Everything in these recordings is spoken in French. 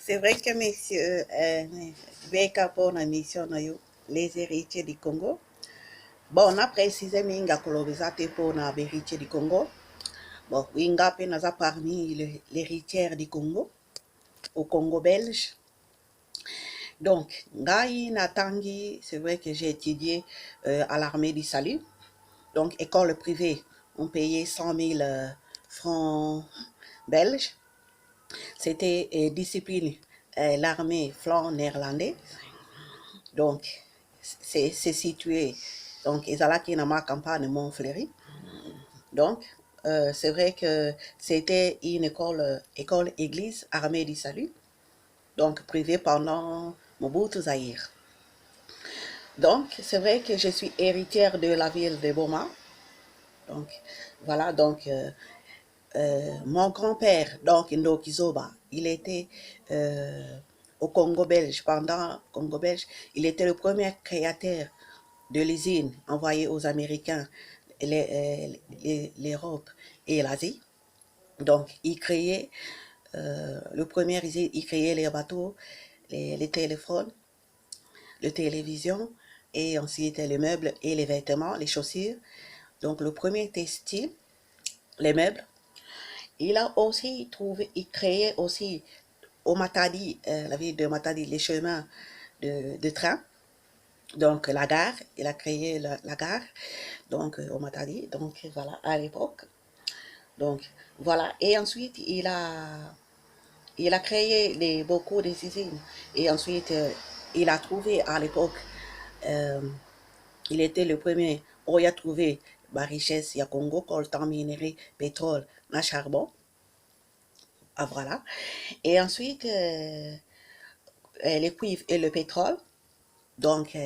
C'est vrai que messieurs, beka pona mission na yo, les héritiers du Congo. Bon, on a précisé minga kolobezate pona héritiers du Congo. Bon, winga pe naza parmi l'héritière du Congo, au Congo belge. Donc, ngai natangi, c'est vrai que j'ai étudié à l'armée du salut. Donc, école privée, on payait 100 000 francs belges. C'était discipline, l'armée flanc néerlandais. Donc, c'est situé, donc, ezalaki na ma campagne Montfleury. Donc, c'est vrai que c'était une école église armée du salut, donc privée pendant Mobutu Zahir. Donc, c'est vrai que je suis héritière de la ville de Boma. Donc, voilà, donc, mon grand-père, donc Ndokizoba, il était au Congo belge, pendant Congo belge, il était le premier créateur de l'usine envoyée aux Américains, l'Europe et l'Asie. Donc, il créait le premier usine, il créait les bateaux, les téléphones, les télévisions, et ensuite les meubles et les vêtements, les chaussures. Donc, le premier textile, les meubles. Il a aussi trouvé, il créait aussi au Matadi, la ville de Matadi, les chemins de train. Donc la gare, il a créé la gare, donc au Matadi, donc voilà, à l'époque. Donc voilà, et ensuite il a créé beaucoup d'usines. Et ensuite, il a trouvé à l'époque, euh, il était le premier, où il a trouvé la richesse, il y a Congo, coltan minerai, pétrole, na charbon. Ah, voilà. Et ensuite, les cuivres et le pétrole. Donc,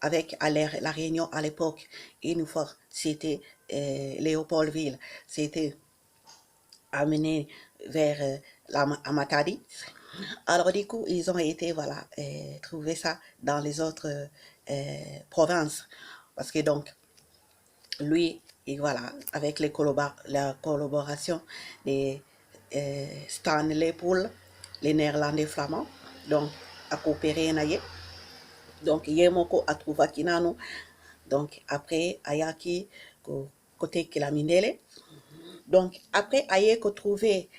avec la réunion à l'époque, une fois, c'était Léopoldville, c'était amené vers la Matadi. Alors, du coup, ils ont été, voilà, trouver ça dans les autres provinces. Parce que donc, lui, et voilà, avec la collaboration des Stanley Pool, les Néerlandais flamands, donc, à coopérer naye. Donc, yemoko a trouvé kinano. Donc, après, ayaki, côté Kilamindele. Donc, après, ayeko trouvé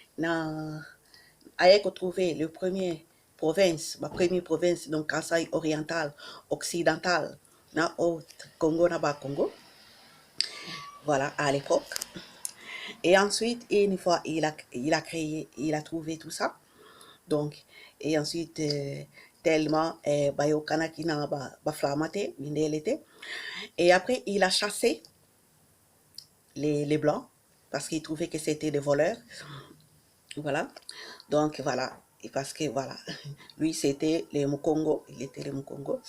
le premier province, ma première province, donc Kasaï oriental, occidental, na au Congo, na Congo. Voilà, à l'époque. Et ensuite, une fois, il a créé, il a trouvé tout ça. Donc, et ensuite, tellement, bayo kanakina ba flamate, mindelete. Et après, il a chassé les blancs parce qu'il trouvait que c'était des voleurs. Voilà. Donc, voilà. Et parce que, voilà, lui, c'était les Mukongo. Il était les Mukongo.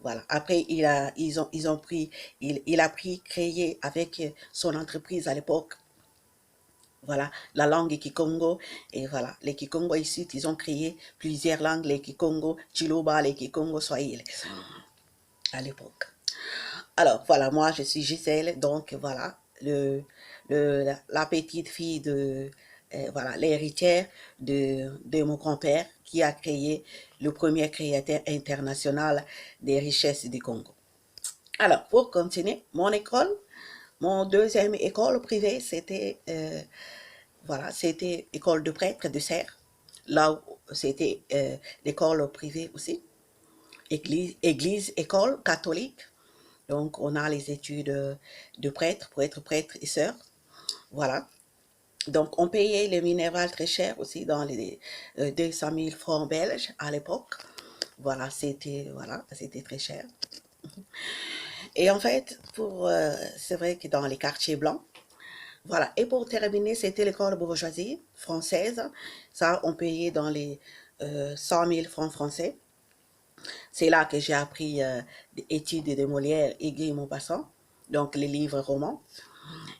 Voilà. Après, ils ont pris, il a pris, créé avec son entreprise à l'époque, voilà, la langue Kikongo. Et voilà, les Kikongo ici, ils ont créé plusieurs langues, les Kikongo, Chiloba, les Kikongo, Swahili, à l'époque. Alors, voilà, moi, je suis Gisèle, donc voilà, la petite fille de, voilà, l'héritière de mon grand-père qui a créé le premier créateur international des richesses du Congo. Alors, pour continuer, mon deuxième école privée, c'était, voilà, c'était école de prêtre de Serres. Là, c'était l'école privée aussi. École catholique. Donc, on a les études de prêtre pour être prêtre et sœur. Voilà. Donc, on payait les minéral très cher aussi, dans les 200 000 francs belges à l'époque. Voilà, c'était très cher. Et en fait, c'est vrai que dans les quartiers blancs, voilà. Et pour terminer, c'était l'école bourgeoisie française. Ça, on payait dans les 100 000 francs français. C'est là que j'ai appris des études de Molière et Guy Maupassant, donc les livres romans.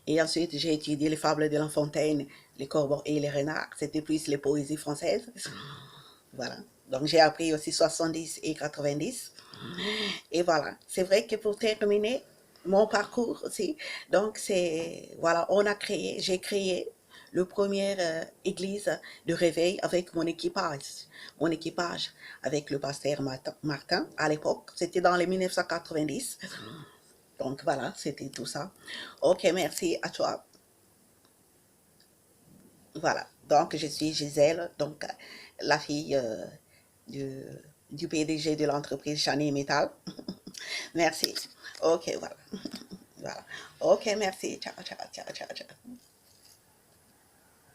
Et ensuite, j'ai étudié les fables de La Fontaine, les corbeaux et les renards. C'était plus les poésies françaises. Voilà. Donc, j'ai appris aussi 70 et 90. Et voilà. C'est vrai que pour terminer mon parcours aussi, donc c'est, voilà, j'ai créé le première église de réveil avec mon équipage avec le pasteur Martin à l'époque. C'était dans les 1990. Donc voilà, c'était tout ça. Ok, merci à toi. Voilà, donc je suis Gisèle, donc la fille du, du PDG de l'entreprise Chani Metal. Merci. Ok, voilà. Voilà. Ok, merci. Ciao, ciao, ciao, ciao, ciao.